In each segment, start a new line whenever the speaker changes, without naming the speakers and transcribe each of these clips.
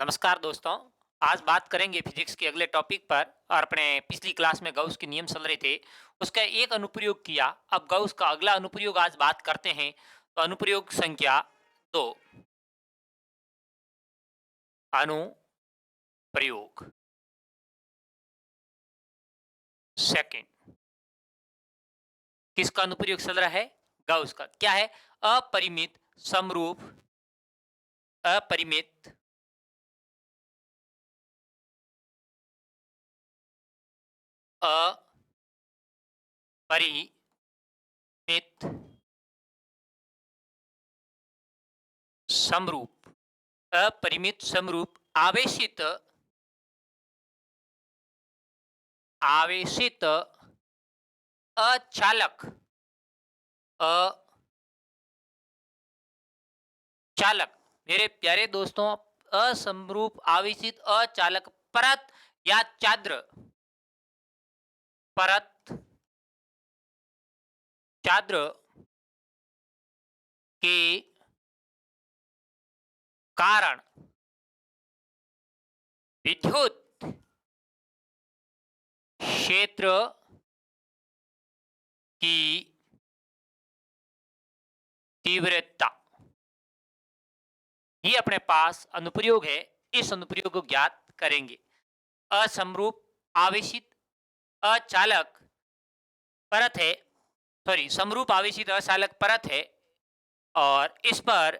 नमस्कार दोस्तों। आज बात करेंगे फिजिक्स के अगले टॉपिक पर। और अपने पिछली क्लास में गाउस के नियम चल रहे थे, उसका एक अनुप्रयोग किया। अब गाउस का अगला अनुप्रयोग आज बात करते हैं। तो अनुप्रयोग संख्या 2, अनुप्रयोग सेकंड। किसका अनुप्रयोग चल रहा है? गाउस का। क्या है? अपरिमित समरूप, अपरिमित अपरिमित समरूप, अपरिमित समरूप आवेशित, आवेशित अचालक, अचालक। मेरे प्यारे दोस्तों, असमरूप आवेशित अचालक परत या चाद्र, परत चाद्र के कारण विद्युत क्षेत्र की तीव्रता, ये अपने पास अनुप्रयोग है। इस अनुप्रयोग को ज्ञात करेंगे। असमरूप आवेशित अचालक परत है, सॉरी, समरूप आवेशित अचालक परत है। और इस पर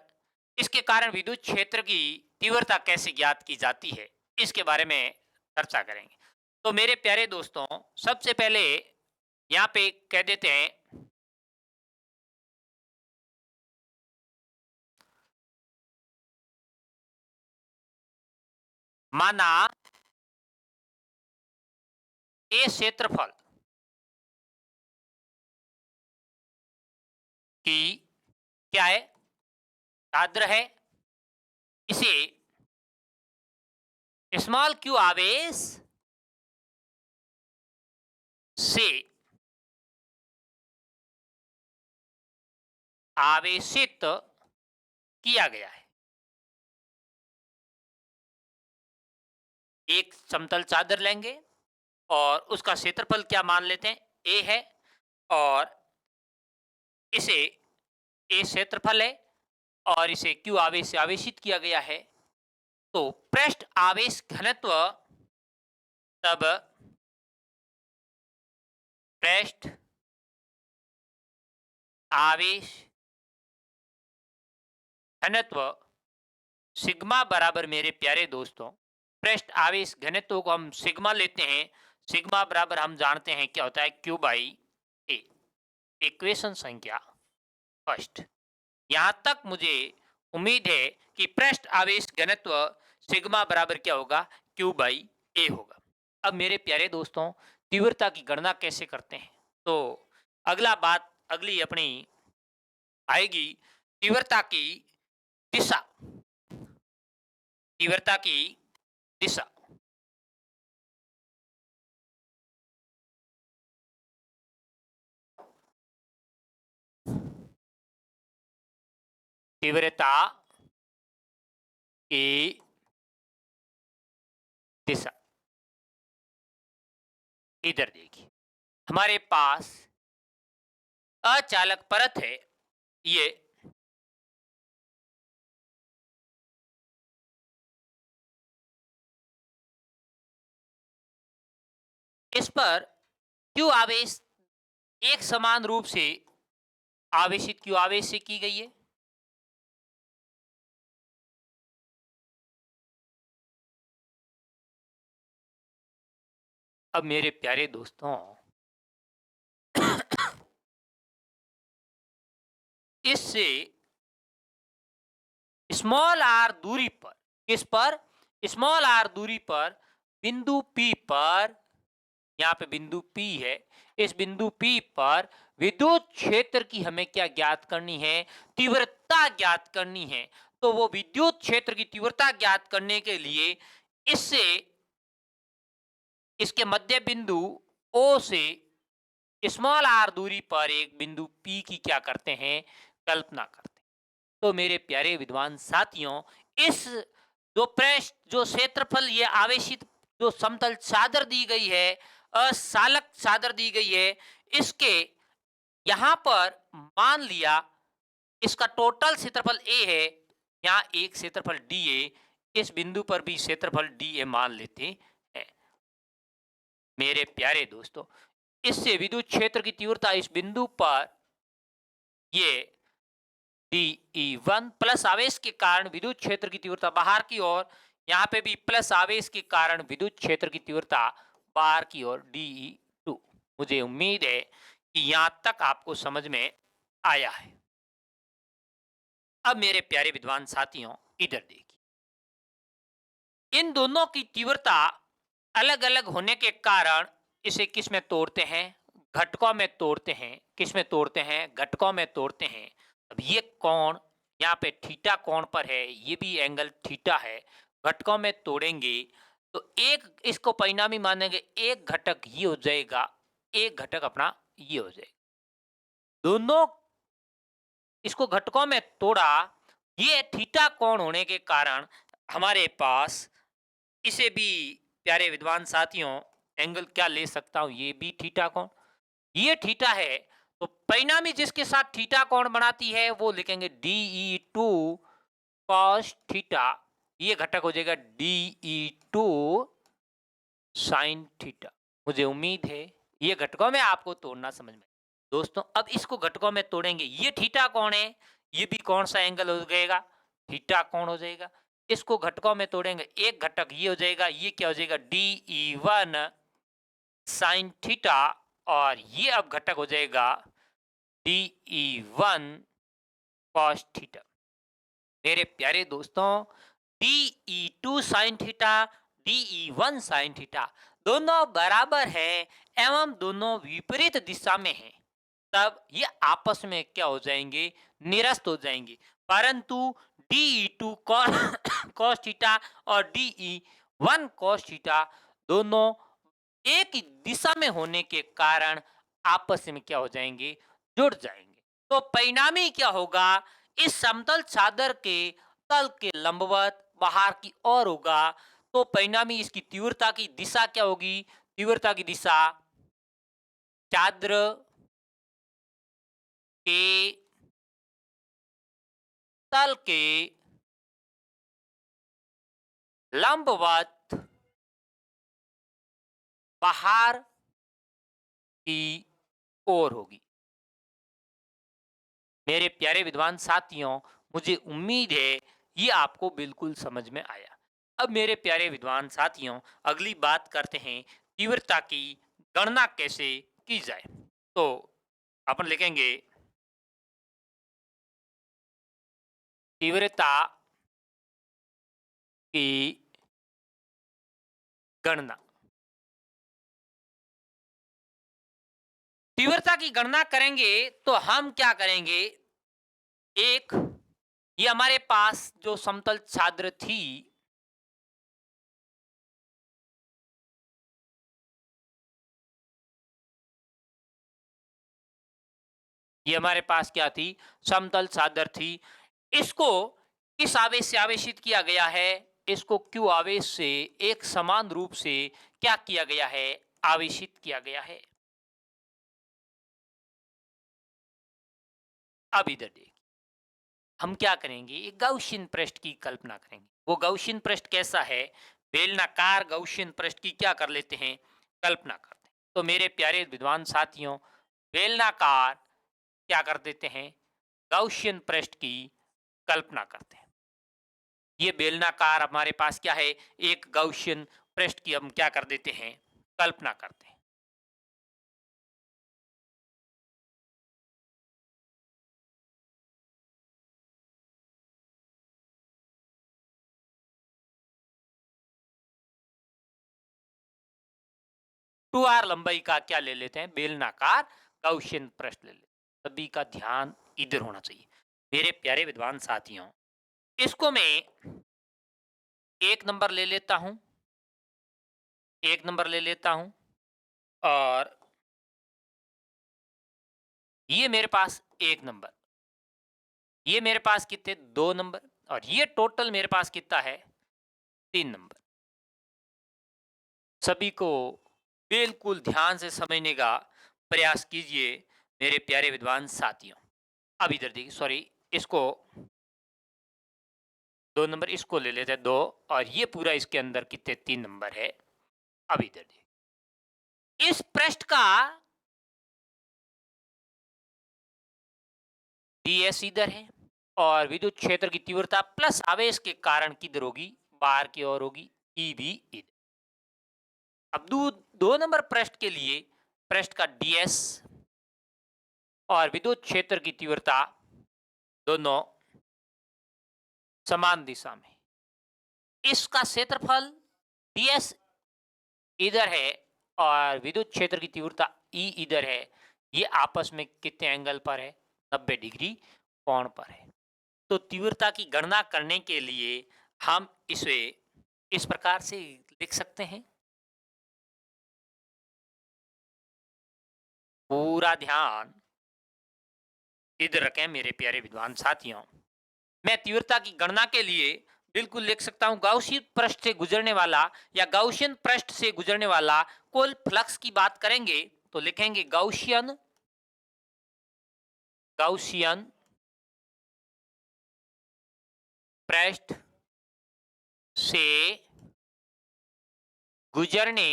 इसके कारण विद्युत क्षेत्र की तीव्रता कैसे ज्ञात की जाती है, इसके बारे में चर्चा करेंगे। तो मेरे प्यारे दोस्तों, सबसे पहले यहाँ पे कह देते हैं, माना ए क्षेत्रफल की क्या है? चाद्र है। इसे स्मॉल क्यू आवेश से आवेशित किया गया है। एक समतल चादर लेंगे और उसका क्षेत्रफल क्या मान लेते हैं? ए है। और इसे ए क्षेत्रफल है और इसे क्यू आवेश से आवेशित किया गया है। तो पृष्ठ आवेश घनत्व तब पृष्ठ आवेश घनत्व सिग्मा बराबर, मेरे प्यारे दोस्तों, पृष्ठ आवेश घनत्व को हम सिग्मा लेते हैं। सिग्मा बराबर हम जानते हैं क्या होता है? Q by A. इक्वेशन संख्या फर्स्ट। यहां तक मुझे उम्मीद है कि पृष्ठ आवेश घनत्व सिग्मा बराबर क्या होगा? क्यू बाई ए होगा। अब मेरे प्यारे दोस्तों, तीव्रता की गणना कैसे करते हैं? तो अगली अपनी आएगी तीव्रता की दिशा। तीव्रता की दिशा, तीव्रता की दिशा इधर देखिए। हमारे पास अचालक परत है। ये इस पर क्यू आवेश एक समान रूप से आवेशित क्यू आवेश से की गई है। अब मेरे प्यारे दोस्तों, इससे स्मॉल आर दूरी पर, किस पर? स्मॉल आर दूरी पर बिंदु पी पर, यहाँ पे बिंदु पी है, इस बिंदु पी पर विद्युत क्षेत्र की हमें क्या ज्ञात करनी है? तीव्रता ज्ञात करनी है। तो वो विद्युत क्षेत्र की तीव्रता ज्ञात करने के लिए इससे इसके मध्य बिंदु ओ से स्मॉल आर दूरी पर एक बिंदु पी की क्या करते हैं? कल्पना करते हैं। तो मेरे प्यारे विद्वान साथियों, इस जो पृष्ठ, जो क्षेत्रफल, ये आवेशित जो समतल चादर दी गई है, असालक चादर दी गई है, इसके यहां पर मान लिया इसका टोटल क्षेत्रफल ए है, यहाँ एक क्षेत्रफल डी ए, इस बिंदु पर भी क्षेत्रफल डी ए मान लेते हैं। मेरे प्यारे दोस्तों, इससे विद्युत क्षेत्र की तीव्रता इस बिंदु पर ये DE1 प्लस आवेश के कारण विद्युत क्षेत्र की तीव्रता बाहर की ओर, यहाँ पे भी प्लस आवेश के कारण विद्युत क्षेत्र की तीव्रता बाहर की ओर DE2। मुझे उम्मीद है कि यहां तक आपको समझ में आया है। अब मेरे प्यारे विद्वान साथियों, इधर देखिए, इन दोनों की तीव्रता अलग अलग होने के कारण इसे किस में तोड़ते हैं? घटकों में तोड़ते हैं। किस में तोड़ते हैं? घटकों में तोड़ते हैं। अब ये कोण यहाँ पे थीटा कोण पर है, ये भी एंगल थीटा है। घटकों में तोड़ेंगे तो एक इसको परिणामी मानेंगे, एक घटक ये हो जाएगा, एक घटक अपना ये हो जाएगा। दोनों इसको घटकों में तोड़ा, ये थीटा कोण होने के कारण हमारे पास इसे भी प्यारे विद्वान साथियों एंगल क्या ले सकता हूं, ये भी थीटा कोण, ये थीटा है। तो परिणामी जिसके साथ थीटा कोण बनाती है वो लिखेंगे DE2 cos थीटा, ये घटक हो जाएगा DE2 sin थीटा। मुझे उम्मीद है ये घटकों में आपको तोड़ना समझ में। दोस्तों अब इसको घटकों में तोड़ेंगे, ये थीटा कोण है, ये भी कौन सा एंगल हो जाएगा? थीटा कोण हो जाएगा। इसको घटकों में तोड़ेंगे, एक घटक ये हो जाएगा, ये क्या हो जाएगा? DE1 sin थीटा, और ये अब घटक हो जाएगा DE1 cos थीटा। मेरे प्यारे दोस्तों, DE2 sin theta, DE1 sin theta दोनों बराबर हैं एवं दोनों विपरीत दिशा में हैं, तब ये आपस में क्या हो जाएंगे? निरस्त हो जाएंगे। परंतु DE2 cos थीटा और DE1 cos थीटा दोनों एक ही दिशा में होने के कारण आपस में क्या हो जाएंगे? जुड़ जाएंगे। तो परिणामी क्या होगा? इस समतल चादर के तल के लंबवत बाहर की ओर होगा। तो परिणामी इसकी तीव्रता की दिशा क्या होगी? तीव्रता की दिशा चादर के तल के लंबवत बाहर की ओर होगी। मेरे प्यारे विद्वान साथियों, मुझे उम्मीद है ये आपको बिल्कुल समझ में आया। अब मेरे प्यारे विद्वान साथियों, अगली बात करते हैं तीव्रता की गणना कैसे की जाए। तो अपन लिखेंगे तीव्रता की गणना। तीव्रता की गणना करेंगे तो हम क्या करेंगे? एक, ये हमारे पास जो समतल चादर थी, ये हमारे पास क्या थी? समतल चादर थी। इसको किस आवेश से आवेशित किया गया है? इसको Q आवेश से एक समान रूप से क्या किया गया है? आवेशित किया गया है। अब इधर देखिए, हम क्या करेंगे? एक गाउसियन पृष्ठ की कल्पना करेंगे। वो गाउसियन पृष्ठ कैसा है? बेलनाकार गाउसियन पृष्ठ की क्या कर लेते हैं? कल्पना करते हैं। तो मेरे प्यारे विद्वान साथियों, बेलनाकार क्या कर देते हैं? गाउसियन पृष्ठ की कल्पना करते हैं। ये बेलनाकार हमारे पास क्या है? एक गाउसियन पृष्ठ की हम क्या कर देते हैं? कल्पना करते हैं। 2r लंबाई का क्या ले लेते हैं? बेलनाकार गाउसियन पृष्ठ ले लेते हैं। सभी का ध्यान इधर होना चाहिए। मेरे प्यारे विद्वान साथियों, इसको मैं एक नंबर ले लेता हूं, एक नंबर ले लेता हूं, और ये मेरे पास एक नंबर, ये मेरे पास कितने? 2 नंबर, और ये टोटल मेरे पास कितना है? 3 नंबर। सभी को बिल्कुल ध्यान से समझने का प्रयास कीजिए मेरे प्यारे विद्वान साथियों। अब इधर देखिए, सॉरी, इसको 2 नंबर, इसको ले लेते हैं 2, और ये पूरा इसके अंदर कितने 3 नंबर है। अब इधर देखिए, इस पृष्ठ का ds इधर है और विद्युत क्षेत्र की तीव्रता प्लस आवेश के कारण किधर होगी, बाहर की ओर होगी, ई भी इधर। अब 2 नंबर पृष्ठ के लिए पृष्ठ का ds और विद्युत क्षेत्र की तीव्रता दोनों समान दिशा में। इसका क्षेत्रफल ds इधर है और विद्युत क्षेत्र की तीव्रता E इधर है। ये आपस में कितने एंगल पर है, 90 डिग्री कोण पर है। तो तीव्रता की गणना करने के लिए हम इसे इस प्रकार से लिख सकते हैं। पूरा ध्यान इधर रखें मेरे प्यारे विद्वान साथियों। मैं तीव्रता की गणना के लिए बिल्कुल लिख सकता हूं, गाउसियन पृष्ठ से गुजरने वाला या गाउसियन पृष्ठ से गुजरने वाला कुल फ्लक्स की बात करेंगे तो लिखेंगे गाउसियन गाउसियन पृष्ठ से गुजरने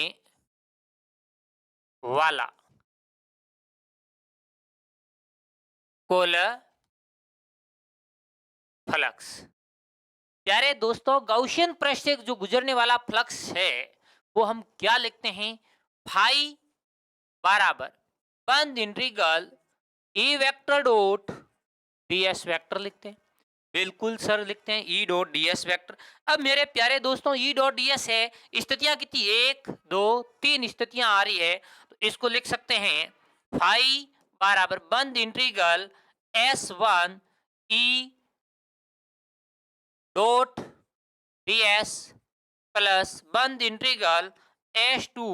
वाला कुल फ्लक्स। प्यारे दोस्तों, गाउसियन पृष्ठ से जो गुजरने वाला फ्लक्स है वो हम क्या लिखते हैं, फाई बराबर बंद integral E vector dot ds vector लिखते हैं। बिल्कुल सर, लिखते हैं ई डॉट ds वेक्टर। अब मेरे प्यारे दोस्तों, ई डॉट ds है, स्थितियां कितनी, 1 2 3 स्थितियां आ रही है, तो इसको लिख सकते हैं फाई बराबर बंद integral s1 E dot ds plus बंद integral s2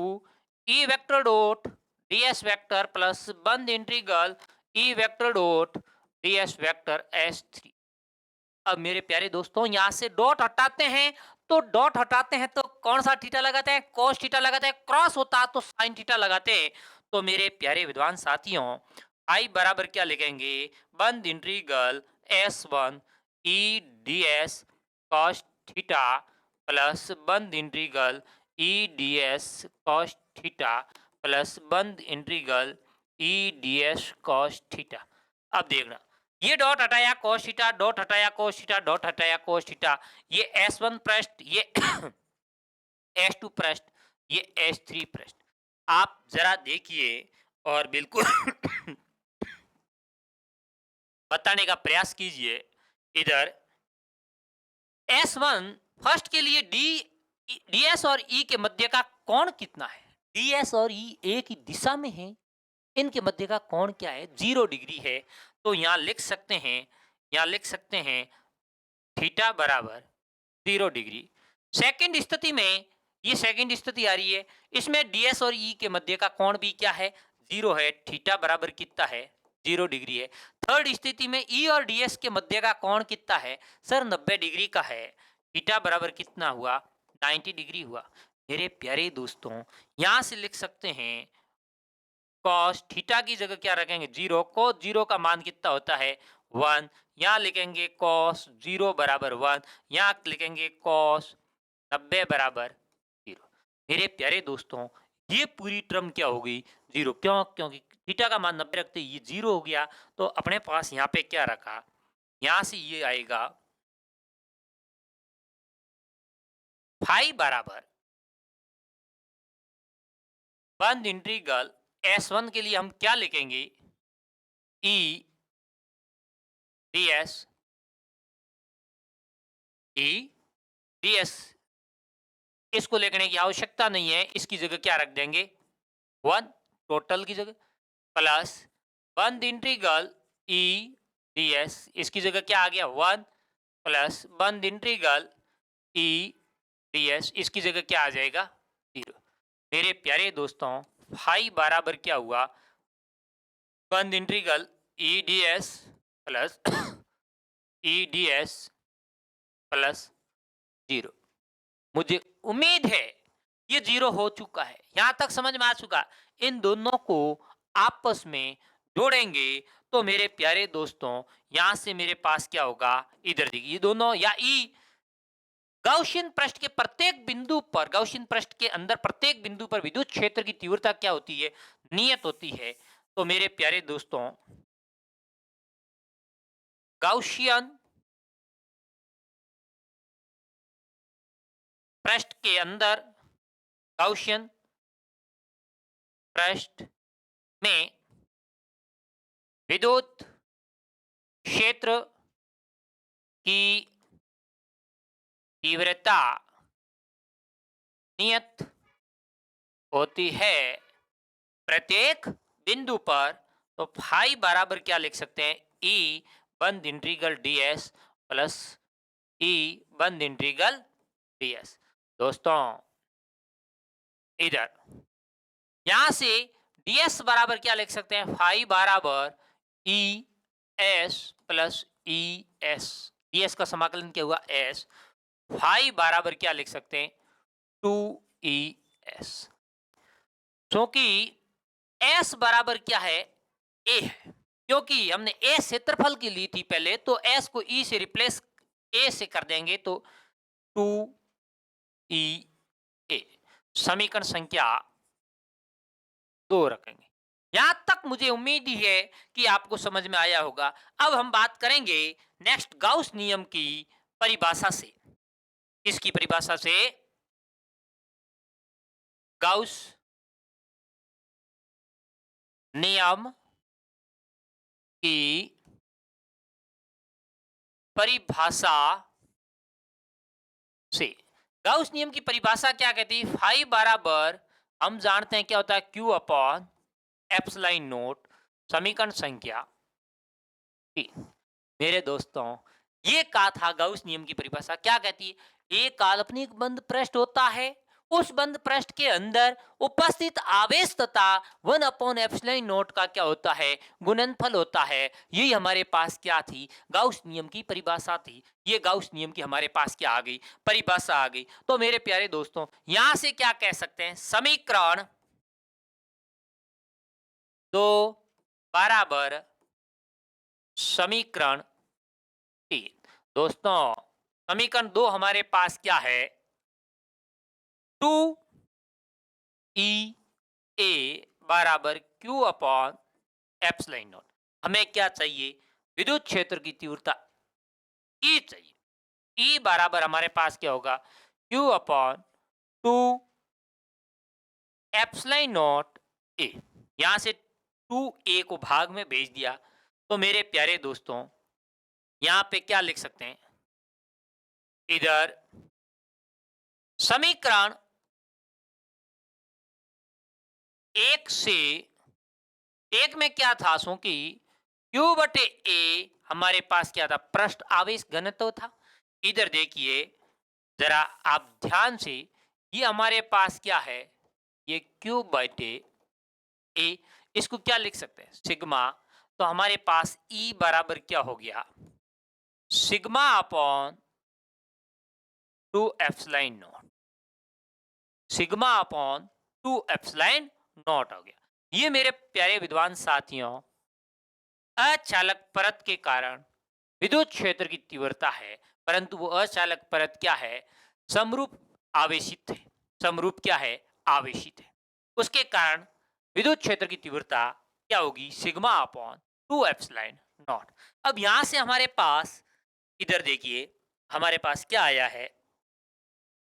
E vector dot ds vector plus बंद integral E vector dot ds vector s3। अब मेरे प्यारे दोस्तों, यहां से डॉट हटाते हैं, तो डॉट हटाते हैं तो कौन सा थीटा लगाते हैं, cos थीटा लगाते हैं, क्रॉस होता तो sin थीटा लगाते हैं। तो मेरे प्यारे विद्वान साथियों, आई बराबर क्या लिखेंगे, बंद इंटीग्रल s1 ई ds cos थीटा प्लस बंद इंटीग्रल ई ds cos थीटा प्लस बंद इंटीग्रल ई ds cos थीटा। अब देखना, ये डॉट हटाया cos थीटा, डॉट हटाया cos थीटा, डॉट हटाया cos थीटा, ये S1 पृष्ठ, ये S2 पृष्ठ, ये S3 पृष्ठ। आप जरा देखिए और बिल्कुल बताने का प्रयास कीजिए। इधर S1 फर्स्ट के लिए ds और E के मध्य का कोण कितना है, ds और E एक ही दिशा में है, इनके मध्य का कोण क्या है, 0 डिग्री है। तो यहाँ लिख सकते हैं, यहाँ लिख सकते हैं थीटा बराबर 0 डिग्री। सेकंड स्थिति में, ये सेकंड स्थिति आ रही है, इसमें ds और E के मध्य का कोण भी क्या है, 0 है, थीटा बराबर कितना है, 0 डिग्री है। थर्ड स्थिति में E और ds के मध्य का कोण कितना है, सर 90 डिग्री का है, थीटा बराबर कितना हुआ, 90 डिग्री हुआ। मेरे प्यारे दोस्तों, यहां से लिख सकते हैं cos थीटा की जगह क्या रखेंगे, 0, cos 0 का मान कितना होता है, 1। यहाँ लिखेंगे cos 0 बराबर 1, यहाँ लिखेंगे cos 90 बराबर 0। मेरे प्यारे दोस्तों, ये पूरी टर्म क्या हो गई, 0। क्यों, क्योंकि थीटा का मान 90 रखते ये 0 हो गया। तो अपने पास यहाँ पे क्या रखा, यहाँ से ये आएगा फाई बराबर बंद इंटीग्रल S1 के लिए हम क्या लिखेंगे, ई ds ई ds, इसको लिखने की आवश्यकता नहीं है, इसकी जगह क्या रख देंगे, 1 टोटल की जगह, प्लस बंद इंटीग्रल ई ds, इसकी जगह क्या आ गया, 1 प्लस बंद इंटीग्रल ई ds, इसकी जगह क्या आ जाएगा, 0। मेरे प्यारे दोस्तों, फाई बराबर क्या हुआ, बंद इंटीग्रल ई ds प्लस ई ds प्लस 0। मुझे उम्मीद है ये 0 हो चुका है। यहां तक समझ में आ चुका। इन दोनों को आपस में जोड़ेंगे तो मेरे प्यारे दोस्तों यहां से मेरे पास क्या होगा, इधर देखिए ये दोनों या ई गाउसियन पृष्ठ के प्रत्येक बिंदु पर, गाउसियन पृष्ठ के अंदर प्रत्येक बिंदु पर विद्युत क्षेत्र की तीव्रता क्या होती है, नियत होती है। तो मेरे प्यारे दोस्तों गाउसियन पृष्ठ के अंदर, गाउसियन पृष्ठ में विद्युत क्षेत्र की तीव्रता नियत होती है प्रत्येक बिंदु पर। तो फाई बराबर क्या लिख सकते हैं, ई बंद इंटीग्रल ds प्लस ई बंद इंटीग्रल ds। दोस्तों इधर यहां से ds बराबर क्या लिख सकते हैं, फाई बराबर E S plus E S, ds का समाकलन क्या हुआ s, फाई बराबर क्या लिख सकते हैं 2es, क्योंकि s बराबर क्या है a है, क्योंकि हमने a क्षेत्रफल की ली थी पहले, तो s को e से रिप्लेस a से कर देंगे तो 2e a, समीकरण संख्या 2 रखेंगे। यहां तक मुझे उम्मीद ही है कि आपको समझ में आया होगा। अब हम बात करेंगे नेक्स्ट गाउस नियम की परिभाषा से। किसकी परिभाषा से, गाउस नियम की परिभाषा से। गाउस नियम की परिभाषा क्या कहती है, फाई बराबर हम जानते हैं क्या होता है Q अपॉन एप्सिलॉन नोट, समीकरण संख्या 3। मेरे दोस्तों ये कहा था गाउस नियम की परिभाषा क्या कहती है, एक काल्पनिक बंद पृष्ठ होता है, उस बंद पृष्ठ के अंदर उपस्थित आवेश तथा 1 अपॉन एप्सिलॉन नोट का क्या होता है, गुणनफल होता है। यही हमारे पास क्या थी, गाउस नियम की परिभाषा थी। ये गाउस नियम की हमारे पास क्या आ गई, परिभाषा आ गई। तो मेरे प्यारे दोस्तों यहां से क्या कह सकते हैं, समीकरण 2 बराबर समीकरण 3। दोस्तों समीकरण 2 हमारे पास क्या है, 2e a बराबर Q अपॉन एप्सिलॉन नॉट। हमें क्या चाहिए, विद्युत क्षेत्र की तीव्रता E चाहिए। E बराबर हमारे पास क्या होगा, Q upon 2 epsilon not a। यहां से 2a को भाग में भेज दिया तो मेरे प्यारे दोस्तों यहां पे क्या लिख सकते हैं, इधर समीकरण 1 से, एक में क्या था सो कि Q बटे a हमारे पास क्या था, पृष्ठ आवेश घनत्व था। इधर देखिए जरा आप ध्यान से, ये हमारे पास क्या है, ये Q बटे a, इसको क्या लिख सकते हैं सिग्मा। तो हमारे पास E बराबर क्या हो गया, sigma upon 2 epsilon not, sigma upon 2 epsilon not हो गया। ये मेरे प्यारे विद्वान साथियों अचालक परत के कारण विद्युत क्षेत्र की तीव्रता है, परंतु वो अचालक परत क्या है, समरूप आवेशित है। समरूप क्या है, आवेशित है। उसके कारण विद्युत क्षेत्र की तीव्रता क्या होगी, सिग्मा अपॉन 2 एप्सिलॉन नॉट। अब यहां से हमारे पास इधर देखिए हमारे पास क्या आया है,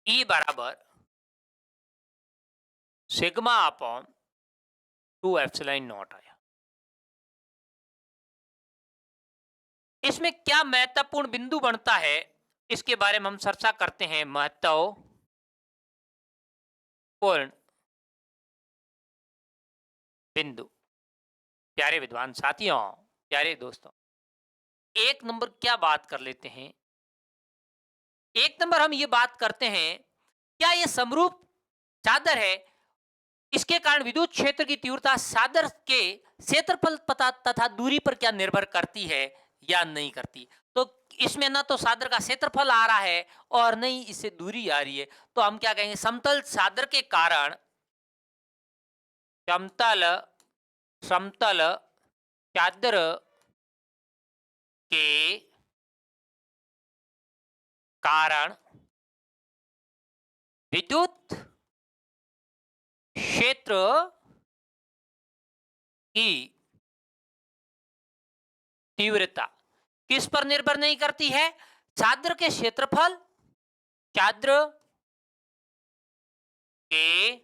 E बराबर सिग्मा अपॉन 2 एप्सिलॉन नॉट आया। इसमें क्या महत्वपूर्ण बिंदु बनता है, इसके बारे में हम चर्चा करते हैं। महत्वपूर्ण बिंदु, प्यारे विद्वान साथियों, प्यारे दोस्तों, एक नंबर क्या बात कर लेते हैं, एक नंबर हम ये बात करते हैं क्या ये समरूप चादर है, इसके कारण विद्युत क्षेत्र की तीव्रता सादर के क्षेत्रफल तथा दूरी पर क्या निर्भर करती है, याद नहीं करती। तो इसमें ना तो सादर का क्षेत्रफल आ रहा है और नहीं इससे दूरी आ रही है। तो हम क्या कहेंगे, समतल सादर के कारण, समतल समतल चादर के कारण विद्युत क्षेत्र की तीव्रता किस पर निर्भर नहीं करती है? चादर के क्षेत्रफल, चादर के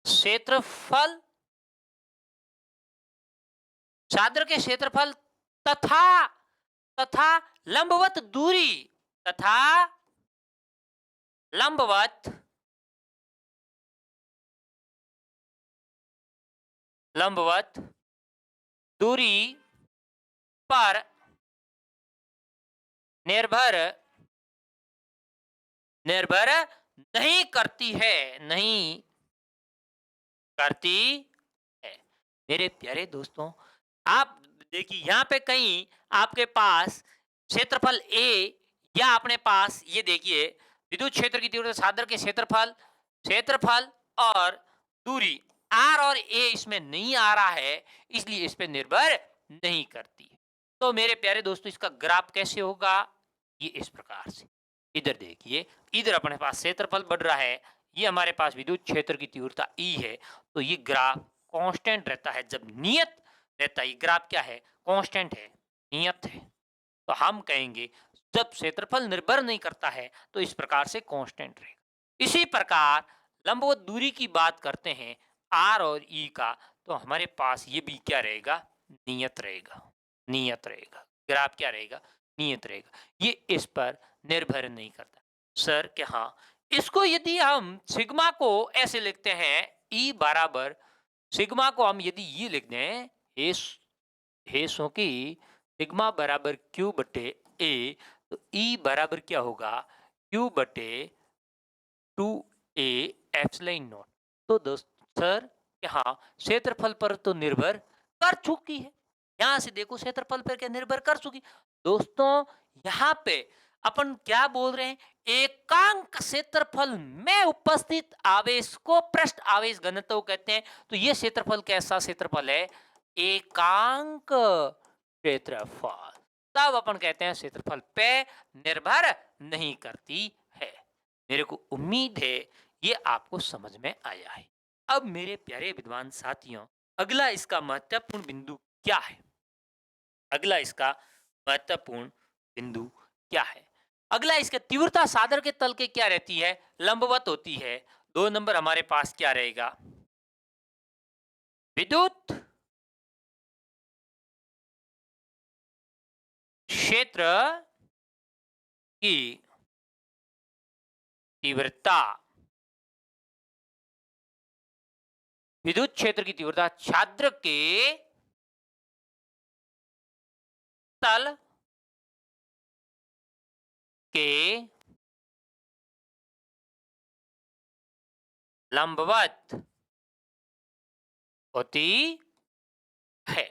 क्षेत्रफल, चादर के क्षेत्रफल तथा तथा लंबवत दूरी, तथा लंबवत लंबवत दूरी पर निर्भर निर्भर नहीं करती है, नहीं करती है। मेरे प्यारे दोस्तों, आप देखिए यहाँ पे कहीं आपके पास क्षेत्रफल ए, या अपने पास ये देखिए विद्युत क्षेत्र की तीव्रता, सादर के क्षेत्रफल, क्षेत्रफल और दूरी आर और ए इसमें नहीं आ रहा है, इसलिए इस पे निर्भर नहीं करती। तो मेरे प्यारे दोस्तों, इसका ग्राफ कैसे होगा? ये इस प्रकार से, इधर देखिए, इधर अपने पास क्षेत्रफल बढ़ रहा है, ये हमारे पास विद्युत क्षेत्र की तीव्रता ई है। तो ये ग्राफ कांस्टेंट रहता है, जब नियत रहता है। ये ग्राफ क्या है? कांस्टेंट है, नियत है। तो हम कहेंगे जब क्षेत्रफल निर्भर नहीं करता है तो इस प्रकार से कांस्टेंट रहेगा। इसी प्रकार लंबवत दूरी की बात करते हैं, आर और ई का, तो हमारे पास ये भी क्या रहेगा? नियत रहेगा, नियत रहेगा। ग्राफ क्या रहेगा? नियत रहेगा। ये इस पर निर्भर नहीं करता। सर क्या? हाँ, इसको यदि हम सिग्मा को ऐसे लिखते हैं, ई बराबर, सिग्मा को हम यदि ये लिख दें, हेसों की सिग्मा बराबर क्यू बटे ए, तो ई बराबर क्या होगा? क्यू बटे 2a एप्सिलॉन नॉट। तो दोस्त सर, यहाँ क्षेत्रफल पर तो निर्भर कर चुकी है। यहाँ से देखो, क्षेत्रफल पर क्या निर्भर कर चुकी। दोस्तों यहाँ पे अपन क्या बोल रहे हैं? एकांक क्षेत्रफल में उपस्थित आवेश को पृष्ठ आवेश घनत्व कहते हैं। तो ये क्षेत्रफल कैसा क्षेत्रफल है? एकांक क्षेत्रफल। तब अपन कहते हैं क्षेत्रफल पे निर्भर नहीं करती है। मेरे को उम्मीद है ये आपको समझ में आया है। अब मेरे प्यारे विद्वान साथियों, अगला इसका महत्वपूर्ण बिंदु क्या है? अगला इसका महत्वपूर्ण बिंदु क्या है? अगला इसका तीव्रता सादर के तल के क्या रहती है? लंबवत होती है। 2 नंबर हमारे पास क्या रहेगा? विद्युत क्षेत्र की तीव्रता, विद्युत क्षेत्र की तीव्रता छात्र के तल के लंबवत होती है।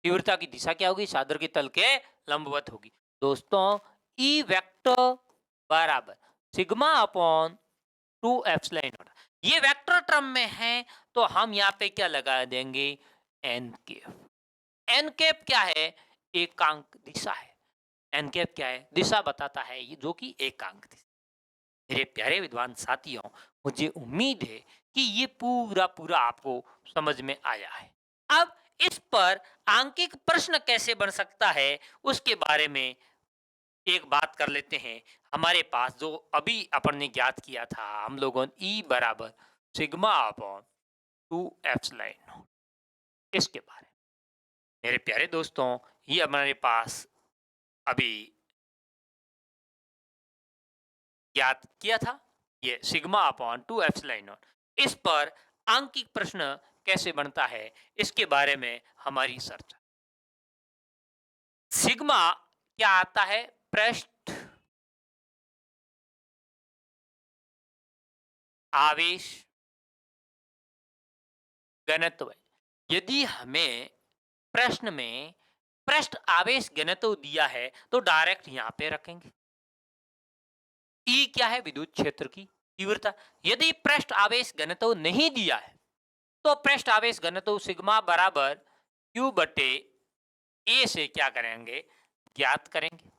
तीव्रता की दिशा क्या होगी? सादर के तल के लंबवत होगी। दोस्तों ई वेक्टर बराबर सिग्मा अपॉन 2 एप्सिलॉन नॉट। ये वेक्टर टर्म में है, तो हम यहाँ पे क्या लगा देंगे? N cap. एन कैप क्या है? एकांक दिशा है। एन कैप क्या है? दिशा बताता है, ये जो कि एकांक दिशा। मेरे प्यारे विद्वान साथियों, मुझे उम्मीद है कि ये पूरा पूरा आपको समझ में आया है। अब इस पर आंकिक प्रश्न कैसे बन सकता है, उसके बारे में एक बात कर लेते हैं। हमारे पास जो अभी अपन ने ज्ञात किया था, हम लोगों ने ई बराबर सिग्मा अपॉन 2 एप्सिलॉन, इसके बारे में मेरे प्यारे दोस्तों, ये हमारे पास अभी ज्ञात किया था, ये सिग्मा अपॉन 2 एप्सिलॉन नॉट। इस पर आंकिक प्रश्न कैसे बनता है, इसके बारे में हमारी चर्चा। सिग्मा क्या आता है? पृष्ठ आवेश घनत्व। यदि हमें प्रश्न में पृष्ठ आवेश घनत्व दिया है तो डायरेक्ट यहाँ पे रखेंगे। ई क्या है? विद्युत क्षेत्र की तीव्रता। यदि पृष्ठ आवेश घनत्व नहीं दिया है तो पृष्ठ आवेश घनत्व सिग्मा बराबर क्यू बटे ए से क्या करेंगे? ज्ञात करेंगे।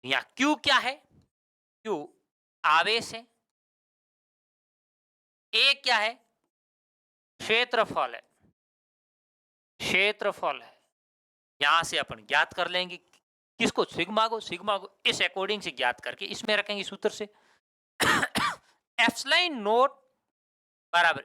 यहाँ क्यू क्या है? क्यू आवेश है। ए क्या है? क्षेत्रफल है। क्षेत्रफल है। यहां से अपन ज्ञात कर लेंगे किसको? सिग्मा को इस अकॉर्डिंग से ज्ञात करके इसमें रखेंगे सूत्र से। एप्सिलॉन नोट बराबर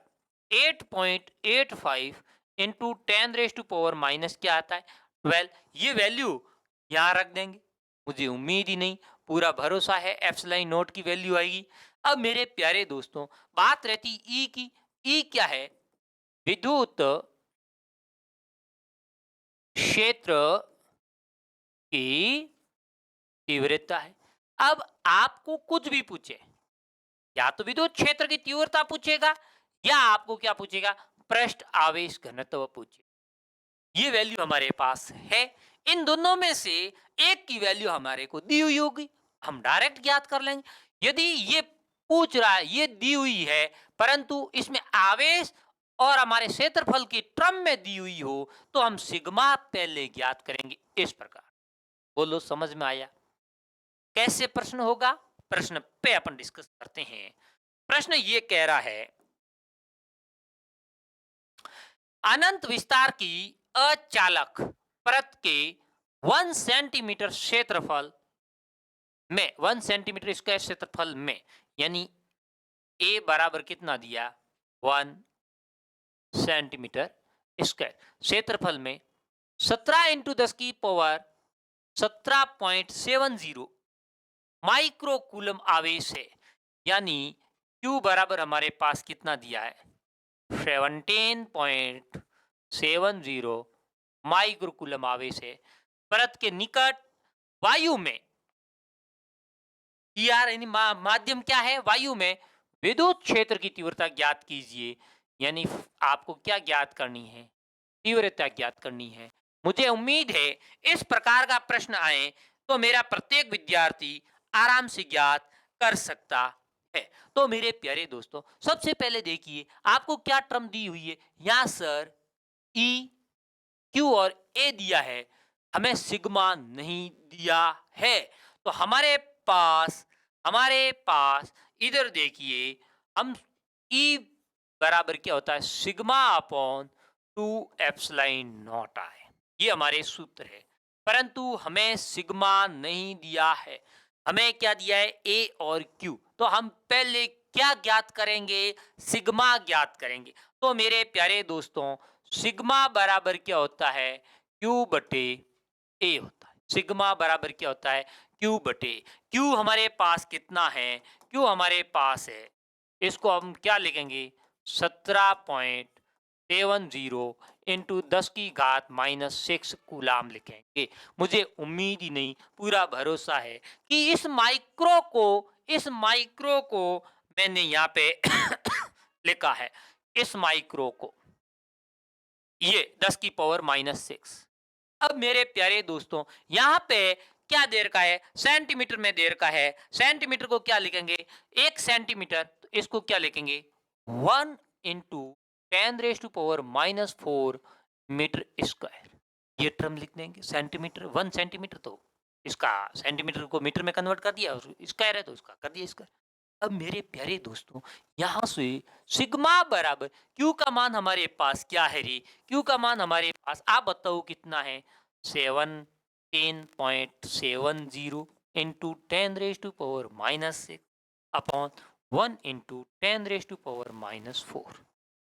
8.85 into 10 raise to power minus क्या आता है? 12। ये वैल्यू यहां रख देंगे। मुझे उम्मीद ही नहीं, पूरा भरोसा है एप्सिलॉन नोट की वैल्यू आएगी। अब मेरे प्यारे दोस्तों, बात रहती ई की। ई क्या है? विद्युत क्षेत्र की तीव्रता है। अब आपको कुछ भी पूछे, या तो विद्युत क्षेत्र की तीव्रता पूछेगा या आपको क्या पूछेगा? पृष्ठ आवेश घनत्व पूछेगा। ये वैल्यू हमारे पास है। इन दोनों में से एक की वैल्यू हमारे को दी हुई होगी, हम डायरेक्ट ज्ञात कर लेंगे। यदि ये पूछ रहा है, ये दी हुई है परंतु इसमें आवेश और हमारे क्षेत्रफल की टर्म में दी हुई हो तो हम सिग्मा पहले ज्ञात करेंगे। इस प्रकार बोलो, समझ में आया? कैसे प्रश्न होगा? प्रश्न पे अपन डिस्कस करते हैं। प्रश्न ये कह रहा है, अनंत विस्तार की अचालक परत के 1 सेंटीमीटर क्षेत्रफल में 1 सेंटीमीटर स्क्वायर क्षेत्रफल में, यानी ए बराबर कितना दिया? 1 सेंटीमीटर स्क्वायर क्षेत्रफल में 17 इंटू 10 की पावर 17.70 माइक्रो कूलम आवेश है। यानी Q बराबर हमारे पास कितना दिया है? 17.70 माइक्रो कूलम आवेश है। परत के निकट वायु में यार यानी माध्यम क्या है? वायु में विद्युत क्षेत्र की तीव्रता ज्ञात कीजिए। यानी आपको क्या ज्ञात करनी है? तीव्रता ज्ञात करनी है। मुझे उम्मीद है इस प्रकार का प्रश्न आए तो मेरा प्रत्येक विद्यार्थी आराम से ज्ञात कर सकता है। तो मेरे प्यारे दोस्तों, सबसे पहले देखिए आपको क्या टर्म दी हुई है। यहाँ सर ई, क्यू और ए दिया है, हमें सिग्मा नहीं दिया है। तो हमारे पास इधर देखिए, हम ई बराबर क्या होता है? सिग्मा अपॉन 2 एप्सिलॉन नॉट आए, ये हमारे सूत्र है। परंतु हमें सिग्मा नहीं दिया है, हमें क्या दिया है? ए और क्यू। तो हम पहले क्या ज्ञात करेंगे? सिग्मा ज्ञात करेंगे। तो मेरे प्यारे दोस्तों, सिग्मा बराबर क्या होता है? क्यू बटे ए होता है। सिग्मा बराबर क्या होता है? क्यू बटे। क्यू हमारे पास कितना है? क्यू हमारे पास है, इसको हम क्या लिखेंगे? 17.70 इंटू 10 की घात -6 कूलाम लिखेंगे। मुझे उम्मीद ही नहीं, पूरा भरोसा है कि इस माइक्रो को मैंने यहाँ पे लिखा है। इस माइक्रो को ये 10 की पावर -6। अब मेरे प्यारे दोस्तों, यहाँ पे क्या दे रखा है? सेंटीमीटर में दे रखा है। सेंटीमीटर को क्या लिखेंगे? 1 सेंटीमीटर, तो इसको क्या लिखेंगे? 1 into 10 raise to power -4 metre square. ये टर्म लिख देंगे। सेंटीमीटर 1 सेंटीमीटर, तो इसका सेंटीमीटर को मीटर में कन्वर्ट कर दिया, और स्क्वायर है तो इसका कर दिया स्क्वायर। अब मेरे प्यारे दोस्तों, यहाँ से सिग्मा बराबर क्यू का मान हमारे पास क्या है रे? क्यू का मान हमारे पास आप बताओ कितना है? 17.70 into 10 raise to power -6 upon 1 into 10 raise to power -4।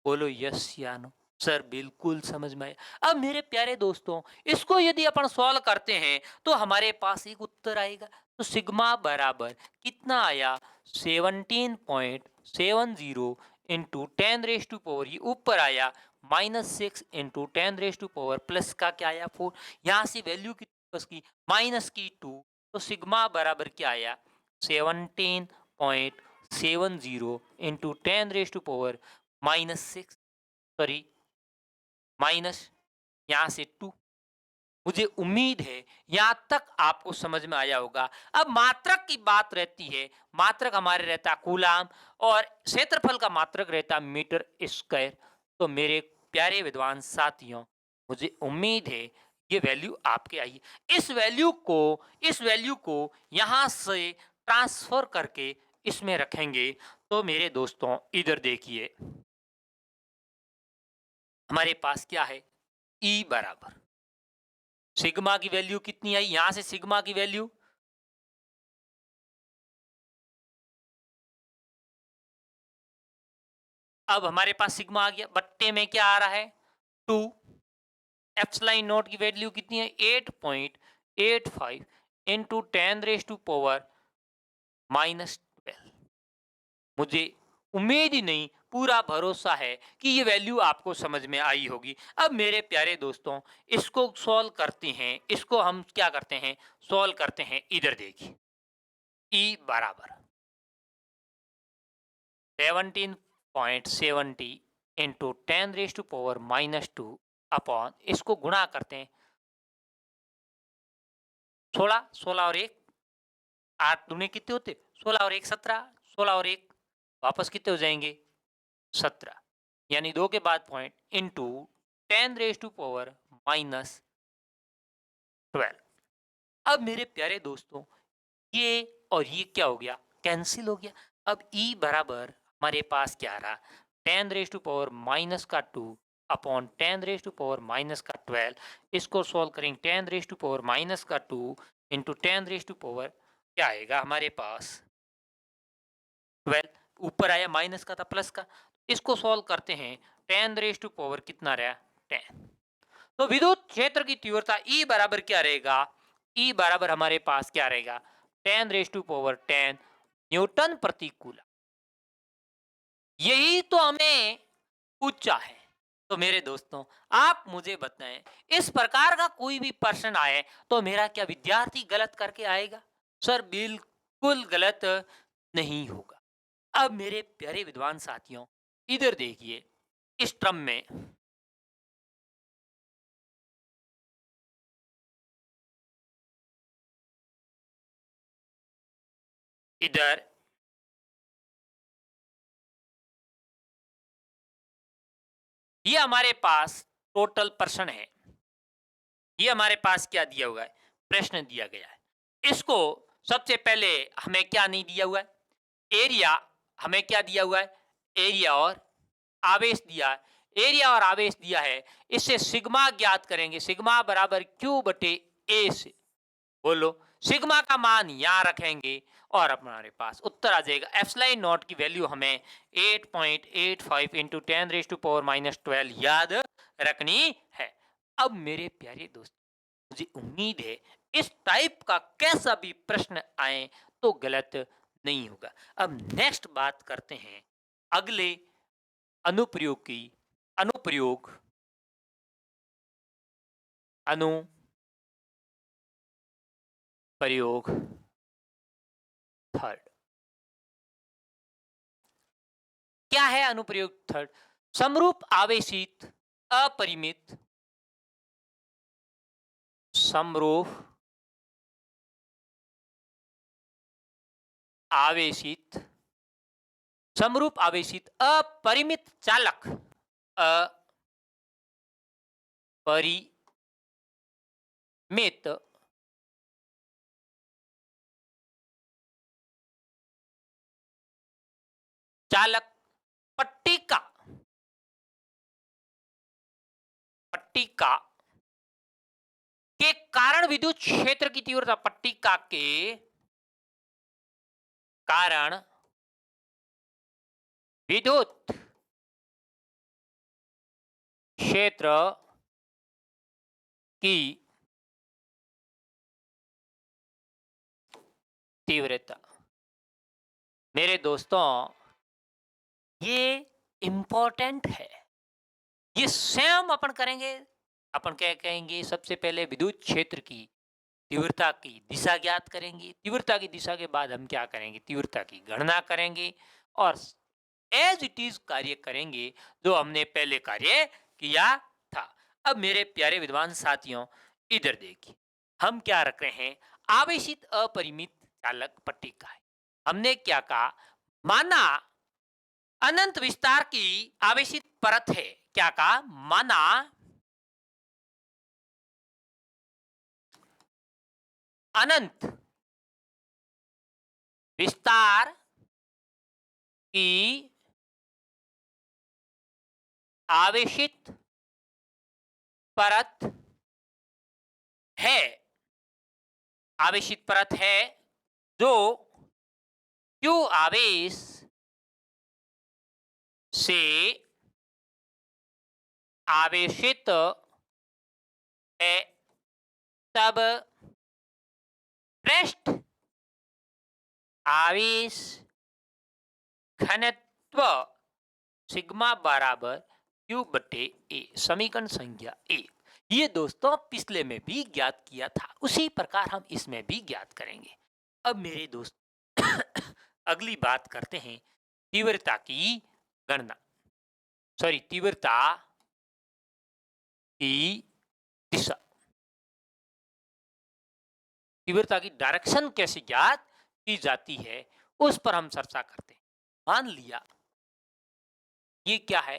बोलो यस या नो? सर बिल्कुल समझ में आया। अब मेरे प्यारे दोस्तों, इसको यदि अपन सॉल्व करते हैं तो हमारे पास एक उत्तर आएगा। तो सिग्मा बराबर कितना आया? 17.70 इंटू 10 रेज टू पावर, ये ऊपर आया -6 into 10 raise to power plus का क्या आया? 4। यहाँ से वैल्यू की प्लस की माइनस की 2, तो सिग्मा बराबर क्या आया? 17.70 into 10 raise to power -6, sorry minus यहाँ से 2, मुझे उम्मीद है यहाँ तक आपको समझ में आया होगा। अब मात्रक की बात रहती है, मात्रक हमारे रहता कूलाम और क्षेत्रफल का मात्रक रहता मीटर स्क्वायर। तो मेरे प्यारे विद्वान साथियों, मुझे उम्मीद है ये वैल्यू आपके आई। इस वैल्यू को यहाँ से ट्रांसफर करके इसमें रखेंगे तो मेरे दोस्तों इधर देखिए, हमारे पास क्या है, ई बराबर सिग्मा की वैल्यू कितनी आई, यहां से सिग्मा की वैल्यू अब हमारे पास सिग्मा आ गया, बट्टे में क्या आ रहा है 2। एप्सिलॉन नॉट की वैल्यू कितनी है 8.85 इंटू 10⁻⁻12। मुझे उम्मीद ही नहीं, पूरा भरोसा है कि ये वैल्यू आपको समझ में आई होगी। अब मेरे प्यारे दोस्तों, इसको सॉल्व करते हैं, इसको हम क्या करते हैं, सॉल्व करते हैं। इधर देखिए, ई बराबर 17.70 इंटू 10⁻⁻² अपॉन, इसको गुणा करते हैं 16, 16 और 1 8 दूने कितने होते, 16 और 1 17, 16 और 1 वापस कितने हो जाएंगे 17, यानी 2 के बाद पॉइंट इंटू 10⁻⁻12। अब मेरे प्यारे दोस्तों, ये और ये क्या हो गया, कैंसिल हो गया। अब ई बराबर हमारे पास क्या आ रहा, 10⁻⁻² अपॉन 10⁻⁻12। इसको सॉल्व करेंगे 10⁻⁻² इंटू 10⁻⁻, क्या आएगा हमारे पास 12। ऊपर आया माइनस का था प्लस का, इसको सॉल्व करते हैं 10⁻⁻ कितना रहा 10। तो विद्युत क्षेत्र की तीव्रता ई बराबर क्या रहेगा, ई बराबर हमारे पास क्या रहेगा 10⁻10 न्यूटन प्रति कूलम। यही तो हमें पूछा है। तो मेरे दोस्तों, आप मुझे बताएं, इस प्रकार का कोई भी प्रश्न आए तो मेरा क्या विद्यार्थी गलत करके आएगा? सर बिल्कुल गलत नहीं होगा। अब मेरे प्यारे विद्वान साथियों, इधर देखिए, इस क्रम में इधर ये हमारे पास टोटल प्रश्न है। ये हमारे पास क्या दिया हुआ है, प्रश्न दिया गया है। इसको सबसे पहले हमें क्या नहीं दिया हुआ है, एरिया हमें क्या दिया हुआ है, एरिया और आवेश दिया है। एरिया और आवेश दिया है, इससे सिग्मा ज्ञात करेंगे, सिग्मा बराबर क्यू बटे ए से। बोलो, सिग्मा का मान यहां रखेंगे और हमारे पास उत्तर आ जाएगा। एप्सिलॉन नॉट की वैल्यू हमें 8.85 इंटू 10⁻⁻12 याद रखनी है। अब मेरे प्यारे दोस्त, मुझे उम्मीद है इस टाइप का कैसा भी प्रश्न आए तो गलत नहीं होगा। अब नेक्स्ट बात करते हैं अगले अनुप्रयोग की। अनुप्रयोग अनुप्रयोग थर्ड क्या है? अनुप्रयोग थर्ड, समरूप आवेशित अपरिमित, समरूप आवेशित, समरूप आवेशित अपरिमित चालक, अपरिमित चालक पट्टिका, पट्टिका के कारण विद्युत क्षेत्र की तीव्रता, पट्टिका के कारण विद्युत क्षेत्र की तीव्रता। मेरे दोस्तों, ये इंपॉर्टेंट है। ये स्वयं अपन करेंगे। अपन क्या कहेंगे, सबसे पहले विद्युत क्षेत्र की तीव्रता की दिशा ज्ञात करेंगे। तीव्रता की दिशा के बाद हम क्या करेंगे, तीव्रता की गणना करेंगे और एज इट इज कार्य करेंगे जो हमने पहले कार्य किया था। अब मेरे प्यारे विद्वान साथियों, इधर देखिए, हम क्या रख रहे हैं, आवेशित अपरिमित चालक पट्टिका है। हमने क्या कहा, माना अनंत विस्तार की आवेशित परत है। क्या कहा, माना अनंत विस्तार की आवेशित परत है, आवेशित परत है जो Q आवेश से आवेशित है, तब पृष्ठ आवेश घनत्व सिग्मा बराबर क्यू बटे ए, समीकरण संख्या एक। ये दोस्तों पिछले में भी ज्ञात किया था, उसी प्रकार हम इसमें भी ज्ञात करेंगे। अब मेरे दोस्त अगली बात करते हैं तीव्रता की गणना, सॉरी तीव्रता की दिशा, तीव्रता की डायरेक्शन कैसे ज्ञात की जाती है, उस पर हम चर्चा करते हैं। मान लिया ये क्या है,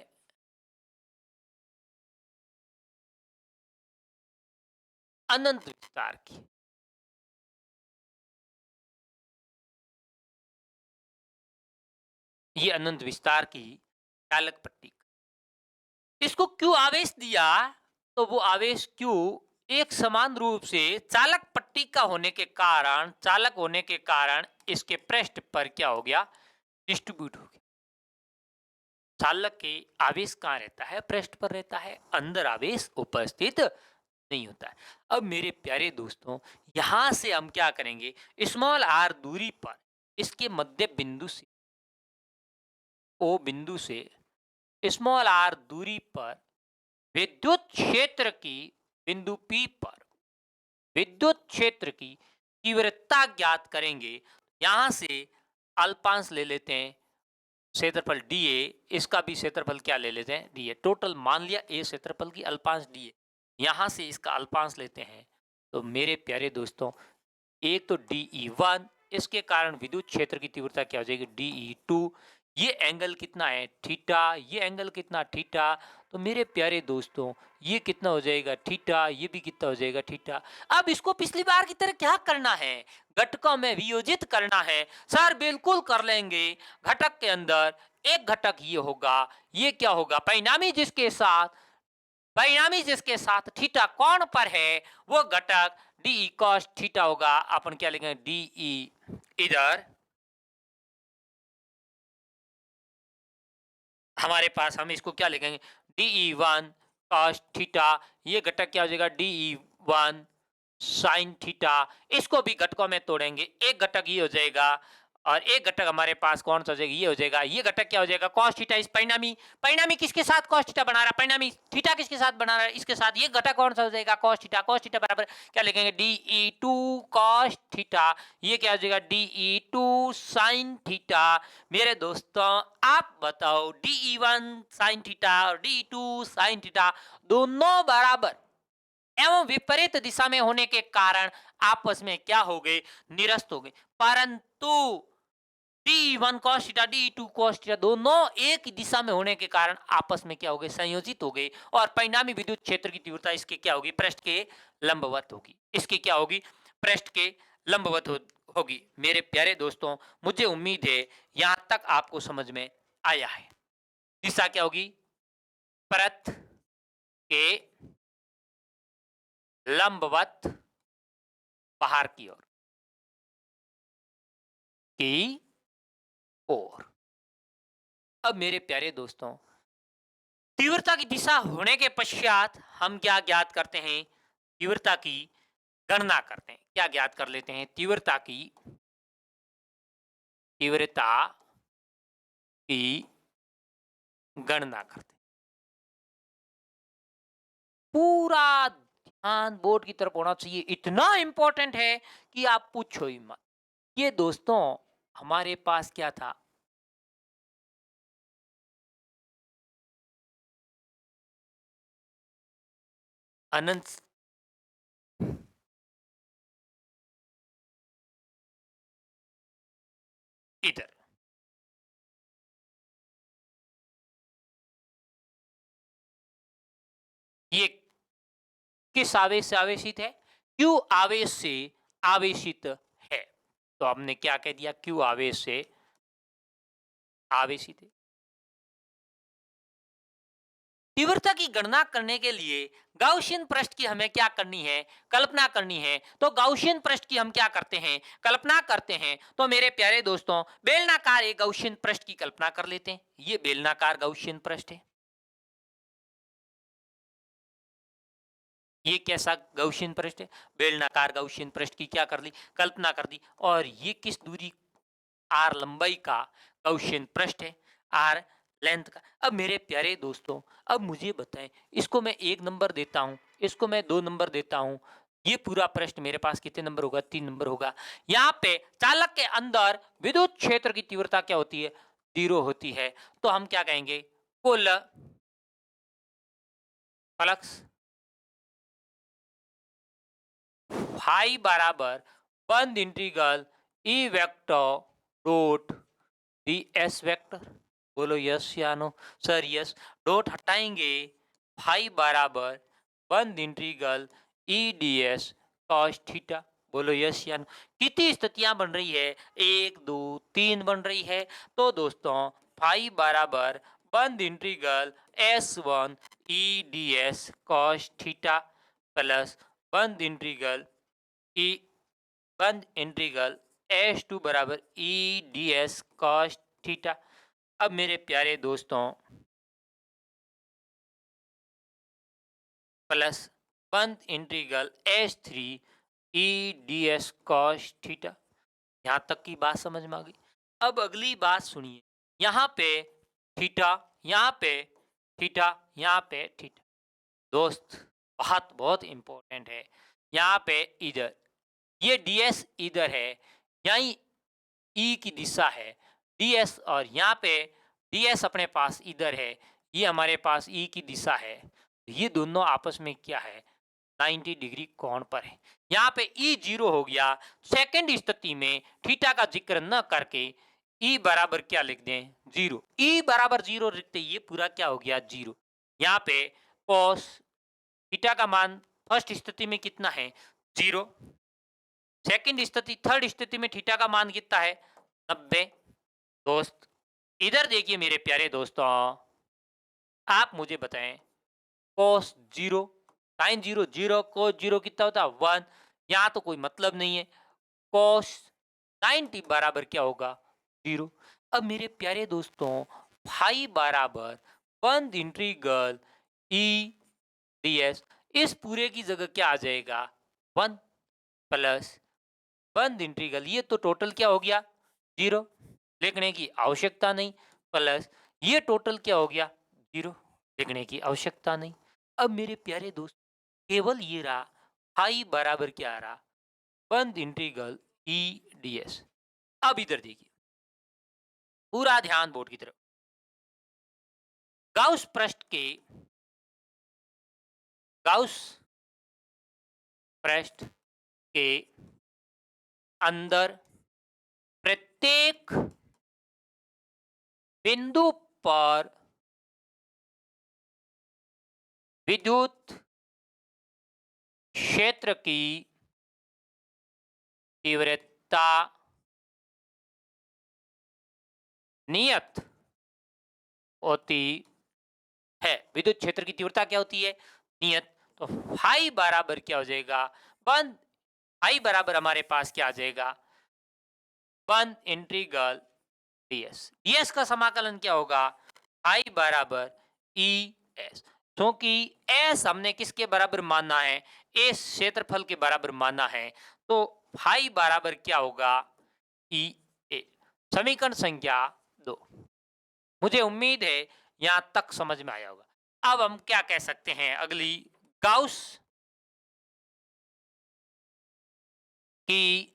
अनंत विस्तार की, ये अनंत विस्तार की चालक पट्टी, इसको क्यू आवेश दिया, तो वो आवेश क्यू एक समान रूप से चालक पट्टिका होने के कारण, चालक होने के कारण इसके पृष्ठ पर क्या हो गया, डिस्ट्रीब्यूट हो गया। चालक के आवेश कहाँ रहता है, पृष्ठ पर रहता है, अंदर आवेश उपस्थित नहीं होता है। अब मेरे प्यारे दोस्तों, यहां से हम क्या करेंगे, स्मॉल आर दूरी पर इसके मध्य बिंदु से, ओ बिंदु से स्मॉल आर दूरी पर विद्युत क्षेत्र की, बिंदु P पर विद्युत क्षेत्र की तीव्रता ज्ञात करेंगे। यहां से अल्पांश ले लेते हैं, क्षेत्रफल dA, इसका भी क्षेत्रफल क्या ले लेते हैं, dA, टोटल मान लिया A क्षेत्रफल की, अल्पांश dA, यहां से इसका अल्पांश लेते हैं। तो मेरे प्यारे दोस्तों, एक तो DE1, इसके कारण विद्युत क्षेत्र की तीव्रता क्या हो जाएगी, DE2, ये एंगल कितना है थीटा, ये एंगल कितना थीटा, तो मेरे प्यारे दोस्तों ये कितना हो जाएगा थीटा, ये भी कितना हो जाएगा थीटा। अब इसको पिछली बार की तरह क्या करना है, घटकों में वियोजित करना है। सर बिल्कुल कर लेंगे, घटक के अंदर एक घटक ये होगा, ये क्या होगा, परिणामी जिसके साथ थीटा कोण पर है वो घटक डी कॉस थीटा होगा। अपन क्या लिखेंगे, डी इधर हमारे पास, हम इसको क्या लिखेंगे, डी1 कॉस थीटा, ये घटक क्या हो जाएगा, डी1 साइन थीटा। इसको भी घटकों में तोड़ेंगे, एक घटक ये हो जाएगा और एक घटक हमारे पास कौन सा हो जाएगा, ये हो जाएगा, ये घटक क्या हो जाएगा, cos थीटा। इस परिणामी, परिणामी किसके साथ cos थीटा बना रहा है, परिणामी थीटा किसके साथ बना रहा है, इसके साथ, ये घटक कौन सा हो जाएगा, cos थीटा। cos थीटा बराबर क्या लिखेंगे, de2 cos थीटा, ये क्या हो जाएगा, de2 sin थीटा। मेरे दोस्तों आप बताओ, de1 sin थीटा और de2 sin थीटा दोनों बराबर एवं विपरीत दिशा में होने के कारण आपस में क्या हो गए, निरस्त हो गए। परंतु D1 cos theta, D2 cos theta दोनों एक दिशा में होने के कारण आपस में क्या हो गए, संयोजित हो गए, और परिणामी विद्युत क्षेत्र की तीव्रता इसके क्या होगी, पृष्ठ के लंबवत होगी, इसके क्या होगी, पृष्ठ के लंबवत होगी। मेरे प्यारे दोस्तों, मुझे उम्मीद है यहां तक आपको समझ में आया है। दिशा क्या होगी, परत के लंबवत बाहर की ओर, की ओर। अब मेरे प्यारे दोस्तों, तीव्रता की दिशा होने के पश्चात हम क्या ज्ञात करते हैं, तीव्रता की गणना करते हैं। क्या ज्ञात कर लेते हैं, तीव्रता की गणना करते हैं। पूरा ध्यान बोर्ड की तरफ होना चाहिए, इतना इंपॉर्टेंट है कि आप पूछो ही मत। ये दोस्तों हमारे पास क्या था, अनंत इधर। ये किस आवेश से आवेशित है? Q आवेश से आवेशित है। तो हमने क्या कह दिया? Q आवेश से आवेशित है। तीव्रता की गणना करने के लिए गाउसियन पृष्ठ की हमें क्या करनी है? कल्पना करनी है। तो गाउसियन पृष्ठ की हम क्या करते हैं? कल्पना करते हैं। तो मेरे प्यारे दोस्तों, बेलनाकार एक गाउसियन पृष्ठ की कल्पना कर लेते हैं। ये बेलनाकार गाउसियन पृष्ठ है। ये कैसा गाउसियन पृष्ठ है? बेलनाकार गाउसियन पृष्ठ की क्या कर ली? कल्पना कर दी। और ये किस दूरी आर लंबाई का गाउसियन पृष्ठ है, आर लेंथ का। अब मेरे प्यारे दोस्तों, अब मुझे बताएं, इसको मैं 1 नंबर देता हूं, इसको मैं 2 नंबर देता हूं। ये पूरा पृष्ठ मेरे पास कितने नंबर होगा? 3 नंबर होगा। यहाँ पे चालक के अंदर विद्युत क्षेत्र की तीव्रता क्या होती है? 0 होती है। तो हम क्या कहेंगे? कुल फ्लक्स फाई बराबर बंद integral E vector dot D S vector. बोलो यस या नो? Sir yes. डॉट हटाएंगे, फाई बराबर बंद integral E D S cos theta. बोलो यस या नो? कितनी स्थितियां बन रही है? 1 2 3 बन रही है। तो दोस्तों, फाई बराबर बंद integral S1 E D S cos theta plus बंद इंटीग्रल ई बंद इंटीग्रल S2 बराबर E D S cos theta. अब मेरे प्यारे दोस्तों, प्लस बंद integral S3 E D S cos theta. यहाँ तक की बात समझ में आ गई? अब अगली बात सुनिए। यहाँ पे थीटा, यहाँ पे थीटा, यहाँ पे थीटा। दोस्त, बात बहुत इंपॉर्टेंट है। यहाँ पे इधर ये ds इधर है, यहीं ई की दिशा है ds, और यहाँ पे ds अपने पास इधर है, ये हमारे पास ई की दिशा है। ये दोनों आपस में क्या है? 90 डिग्री कोण पर है। यहाँ पे ई 0 हो गया। सेकंड स्थिति में थीटा का जिक्र न करके ई बराबर क्या लिख दें? 0। ई बराबर 0 लिखते ये पूरा क्या हो गया? 0। यहाँ पे cos थीटा का मान फर्स्ट स्थिति में कितना है? 0। सेकंड स्थिति, थर्ड स्थिति में थीटा का मान कितना है? 90। दोस्त, इधर देखिए मेरे प्यारे दोस्तों, आप मुझे बताएं, cos 0 sin 0 0, cos 0 कितना होता है? 1। यहाँ तो कोई मतलब नहीं है। cos 90 बराबर क्या होगा? 0। अब मेरे प्यारे दोस्तों, फाई बराबर बंद इंटीग्रल ई डी एस, इस पूरे की जगह क्या आ जाएगा? 1 प्लस बंद इंटीग्रल, ये तो टोटल क्या हो गया? 0, लिखने की आवश्यकता नहीं। प्लस ये टोटल क्या हो गया? 0, लिखने की आवश्यकता नहीं। अब मेरे प्यारे दोस्त, केवल ये रहा, फाई बराबर क्या आ रहा? बंद इंटीग्रल ई डी एस। अब इधर देखिए, पूरा ध्यान बोर्ड की तरफ। गाउस पृष्ठ के, गाउस पृष्ठ के अंदर प्रत्येक बिंदु पर विद्युत क्षेत्र की तीव्रता नियत होती है। विद्युत क्षेत्र की तीव्रता क्या होती है? नियत। तो फाई बराबर क्या हो जाएगा? बंद, फाई बराबर हमारे पास क्या आ जाएगा? बंद इंटीग्रल ds। ds का समाकलन क्या होगा? फाई बराबर ई एस। क्योंकि s हमने किसके बराबर माना है? इस क्षेत्रफल के बराबर माना है। तो फाई बराबर क्या होगा? ई ए। समीकरण संख्या 2। मुझे उम्मीद है यहां तक समझ में आया होगा। अब हम क्या कह सकते हैं? अगली, गाउस की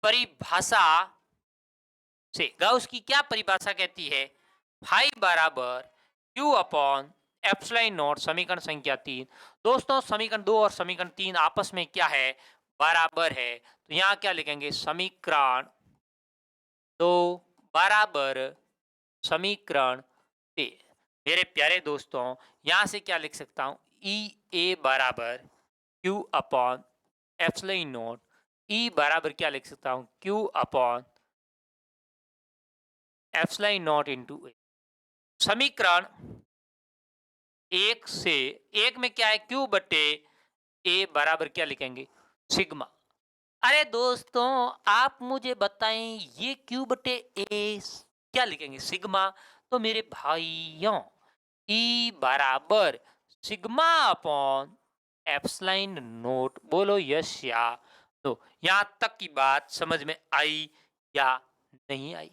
परिभाषा से, गाउस की क्या परिभाषा कहती है? फाई बराबर क्यू अपॉन एप्सिलॉन नॉट। समीकरण संख्या 3। दोस्तों, समीकरण 2 और समीकरण 3 आपस में क्या है? बराबर है। तो यहाँ क्या लिखेंगे? समीकरण तो बराबर समीकरण ए। मेरे प्यारे दोस्तों, यहां से क्या लिख सकता हूं, ई ए बराबर Q upon epsilon naught. E बराबर क्या लिख सकता हूं, Q upon epsilon naught into A. समीकरण एक से, एक में क्या है, क्यू बटे ए बराबर क्या लिखेंगे, सिग्मा। अरे दोस्तों, आप मुझे बताएं ये क्यू बटे ए क्या लिखेंगे, सिग्मा। तो मेरे भाइयों, ई बराबर सिग्मा अपॉन एप्सिलॉन नोट। बोलो यस या नो। यहां तक की बात समझ में आई या नहीं आई?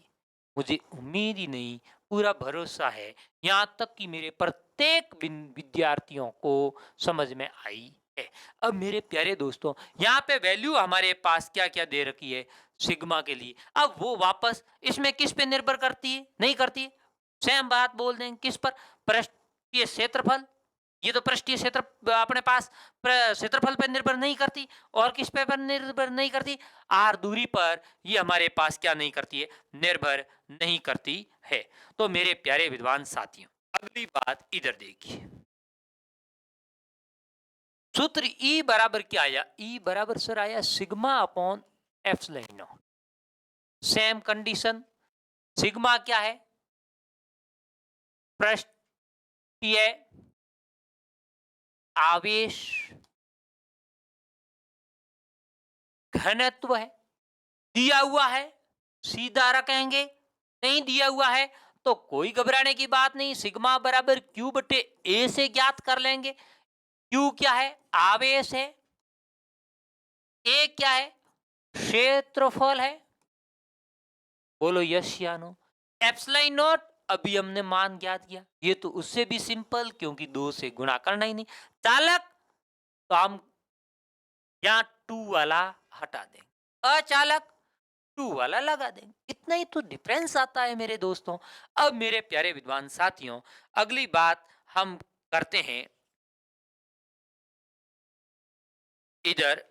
मुझे उम्मीद ही नहीं, पूरा भरोसा है यहाँ तक कि मेरे प्रत्येक विद्यार्थियों को समझ में आई है। अब मेरे प्यारे दोस्तों, यहाँ पे वैल्यू हमारे पास क्या क्या दे रखी है सिग्मा के लिए। अब वो वापस इसमें किस पे निर्भर करती है, नहीं करती है। सेम बात बोल देंगे किस पर, पृष्ठीय क्षेत्रफल। ये तो पृष्ठीय क्षेत्र अपने पास क्षेत्रफल पर निर्भर नहीं करती, और किस पे पर निर्भर नहीं करती, आर दूरी पर ये हमारे पास क्या नहीं करती है, निर्भर नहीं करती है। तो मेरे प्यारे विद्वान साथियों, अगली बात इधर देखिए। सूत्र ई बराबर क्या आया, ई बराबर सर आया sigma upon epsilon not. Same condition, sigma क्या है, पृष्ठीय आवेश घनत्व है, दिया हुआ है, सीधा रखेंगे। नहीं दिया हुआ है तो कोई घबराने की बात नहीं, सिग्मा बराबर क्यू बटे ए से ज्ञात कर लेंगे। क्यू क्या है, आवेश है, ए क्या है, क्षेत्रफल है। बोलो यस या नो। एप्सिलॉन नॉट अभी हमने मान ज्ञात किया, ये तो उससे भी सिंपल, क्योंकि 2 से गुणा करना ही नहीं। चालक तो हम यहाँ 2 वाला हटा देंगे, अचालक 2 वाला लगा देंगे। इतना ही तो डिफरेंस आता है मेरे दोस्तों। अब मेरे प्यारे विद्वान साथियों, अगली बात हम करते हैं इधर।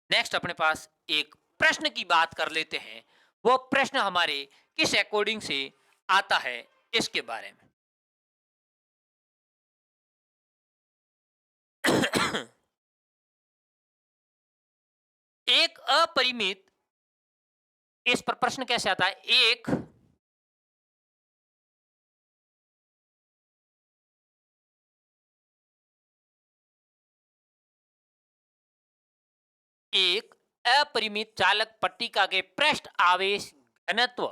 नेक्स्ट अपने पास एक प्रश्न की बात कर लेते हैं। वो प्रश्न हमारे किस अकॉर्डिंग से आता है इसके बारे में। एक अपरिमित, इस पर प्रश्न कैसे आता है, एक अपरिमित चालक पट्टिका के पृष्ठ आवेश घनत्व,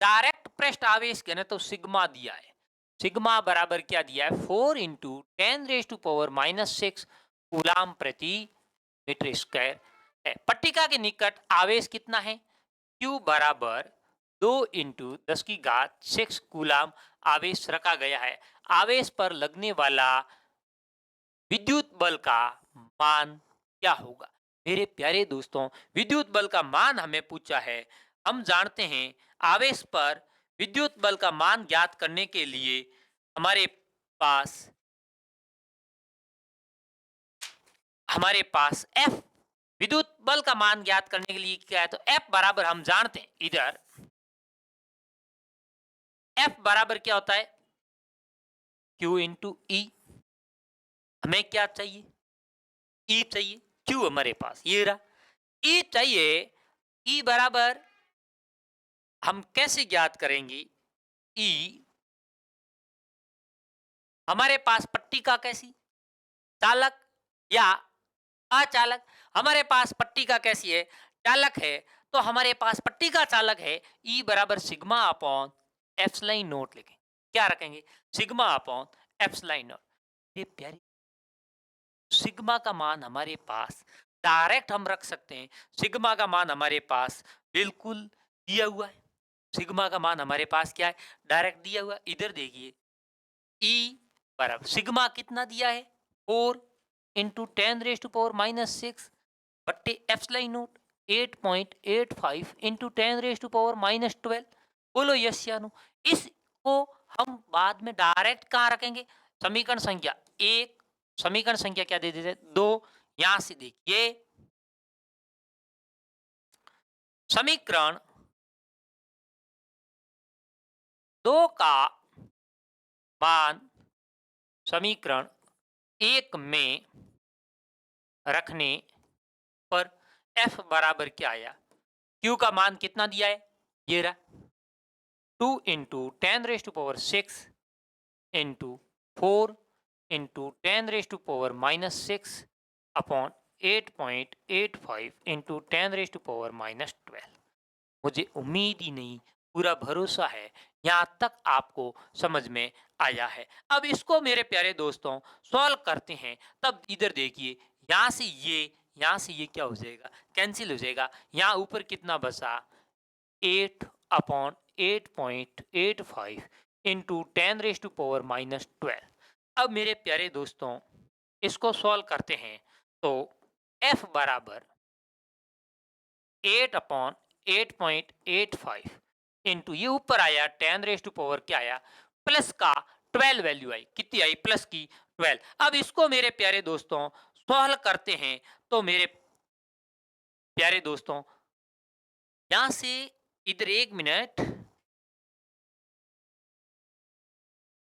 डायरेक्ट पृष्ठ आवेश घनत्व सिग्मा दिया है। सिग्मा बराबर क्या दिया है, 4 इंटू 10⁻⁻⁶ कूलाम प्रति मीटर स्क्वायर है। पट्टिका के निकट आवेश कितना है, Q बराबर 2 इंटू 10⁻6 कूलाम आवेश रखा गया है। आवेश पर लगने वाला विद्युत बल का मान क्या होगा। मेरे प्यारे दोस्तों, विद्युत बल का मान हमें पूछा है। हम जानते हैं आवेश पर विद्युत बल का मान ज्ञात करने के लिए हमारे पास F, विद्युत बल का मान ज्ञात करने के लिए क्या है, तो F बराबर हम जानते हैं, इधर F बराबर क्या होता है, Q इंटू ई। हमें क्या चाहिए, E चाहिए, Q हमारे पास ये रहा, E चाहिए। E बराबर हम कैसे ज्ञात करेंगे, E हमारे पास पट्टिका कैसी, चालक या अचालक। हमारे पास पट्टिका कैसी है, चालक है, तो हमारे पास पट्टिका चालक है। E बराबर सिग्मा अपॉन एप्सिलॉन नोट लिखें, क्या रखेंगे, सिग्मा अपॉन एप्सिलॉन नोट। ये प्यारी, सिग्मा का मान हमारे पास डायरेक्ट हम रख सकते हैं। सिग्मा का मान हमारे पास बिल्कुल दिया हुआ है। सिग्मा का मान हमारे पास क्या है, डायरेक्ट दिया हुआ। इधर देखिए, ई बराबर सिग्मा कितना दिया है, 4 इंटू 10⁻⁻⁶ बट्टे एप्सिलॉन नोट 8.85 इंटू 10⁻⁻12। बोलो यस या नो। इसको हम बाद में डायरेक्ट कहाँ रखेंगे, समीकरण संख्या 1, समीकरण संख्या क्या दे देते, 2। यहां से देखिए, समीकरण दो का मान समीकरण एक में रखने पर f बराबर क्या आया? q का मान कितना दिया है? ये रहा 2 into 10⁻6 into 4 into 10⁻⁻6 upon 8.85 into 10⁻⁻12। मुझे उम्मीद ही नहीं, पूरा भरोसा है यहाँ तक आपको समझ में आया है। अब इसको मेरे प्यारे दोस्तों सॉल्व करते हैं। तब इधर देखिए, यहाँ से ये क्या हो जाएगा? कैंसिल हो जाएगा। यहाँ ऊपर कितना बचा? 8 अपॉन 8.85 इंटू 10⁻⁻12। अब मेरे प्यारे दोस्तों इसको सॉल्व करते हैं तो f बराबर 8 अपॉन 8.85 इंटू ये ऊपर आया 10 क्या आया? प्लस का 12 वैल्यू आई। कितनी आई? प्लस की 12। अब इसको मेरे प्यारे दोस्तों सॉल्व करते हैं तो मेरे प्यारे दोस्तों यहां से इधर एक मिनट,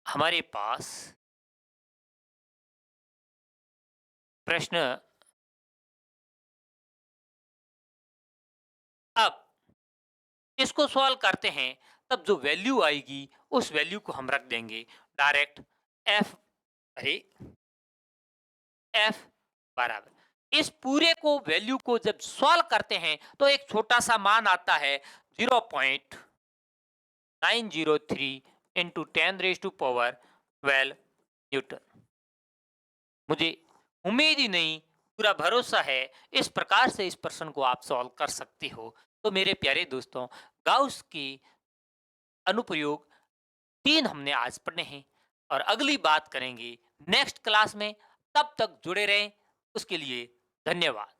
हमारे पास प्रश्न, अब इसको सॉल्व करते हैं तब जो वैल्यू आएगी उस वैल्यू को हम रख देंगे डायरेक्ट f, अरे f बराबर इस पूरे को वैल्यू को जब सॉल्व करते हैं तो एक छोटा सा मान आता है 0.903 इंटू 10⁻12 न्यूटन। मुझे उम्मीद ही नहीं, पूरा भरोसा है इस प्रकार से इस प्रश्न को आप सॉल्व कर सकते हो। तो मेरे प्यारे दोस्तों गाउस की अनुप्रयोग 3 हमने आज पढ़े हैं और अगली बात करेंगे नेक्स्ट क्लास में। तब तक जुड़े रहें, उसके लिए धन्यवाद।